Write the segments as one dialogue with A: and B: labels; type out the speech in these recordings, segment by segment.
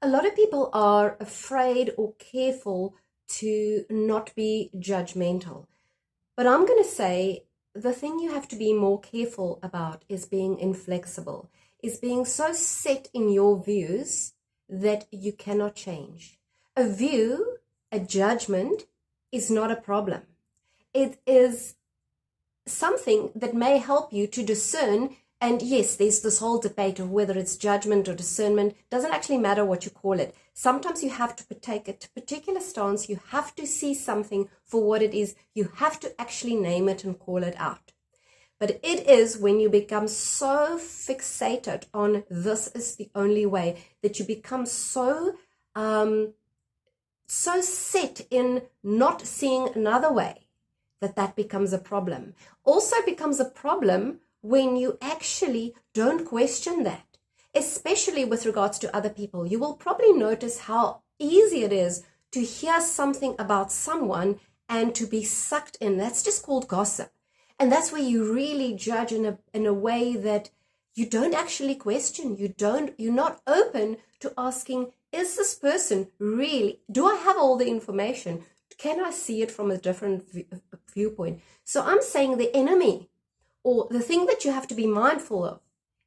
A: A lot of people are afraid or careful to not be judgmental. But I'm going to say the thing you have to be more careful about is being inflexible, is being so set in your views that you cannot change. A view, a judgment, is not a problem. It is something that may help you to discern. And yes, there's this whole debate of whether it's judgment or discernment. Doesn't actually matter what you call it. Sometimes you have to take a particular stance. You have to see something for what it is. You have to actually name it and call it out. But it is when you become so fixated on this is the only way that you become so set in not seeing another way that becomes a problem. Also becomes a problem when you actually don't question that, especially with regards to other people. You will probably notice how easy it is to hear something about someone and to be sucked in. That's just called gossip. And that's where you really judge in a way that you don't actually question. You're not open to asking, is this person really, do I have all the information? Can I see it from a different viewpoint? So I'm saying the enemy, or the thing that you have to be mindful of,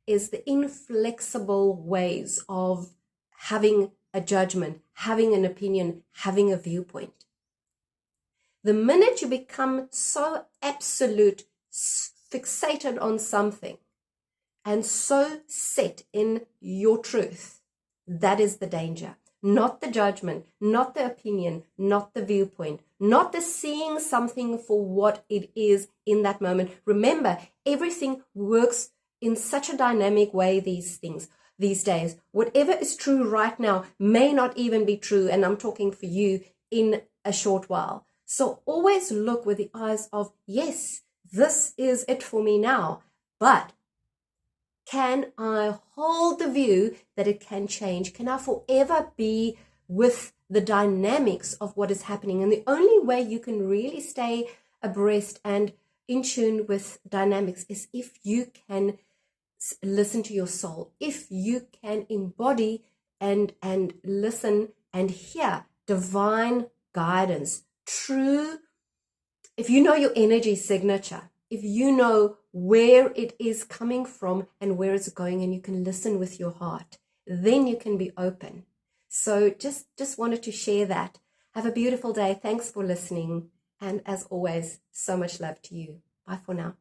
A: is the inflexible ways of having a judgment, having an opinion, having a viewpoint. The minute you become so absolute, fixated on something, and so set in your truth, that is the danger. Not the judgment, not the opinion, not the viewpoint, not the seeing something for what it is in that moment. Remember, everything works in such a dynamic way these days. Whatever is true right now may not even be true, and I'm talking for you, in a short while. So always look with the eyes of, yes, this is it for me now, but can I hold the view that it can change? Can I forever be with the dynamics of what is happening? And the only way you can really stay abreast and in tune with dynamics is if you can listen to your soul, if you can embody and listen and hear divine guidance, true, if you know your energy signature, if you know where it is coming from and where it's going, and you can listen with your heart, then you can be open. So just wanted to share that. Have a beautiful day. Thanks for listening. And as always, so much love to you. Bye for now.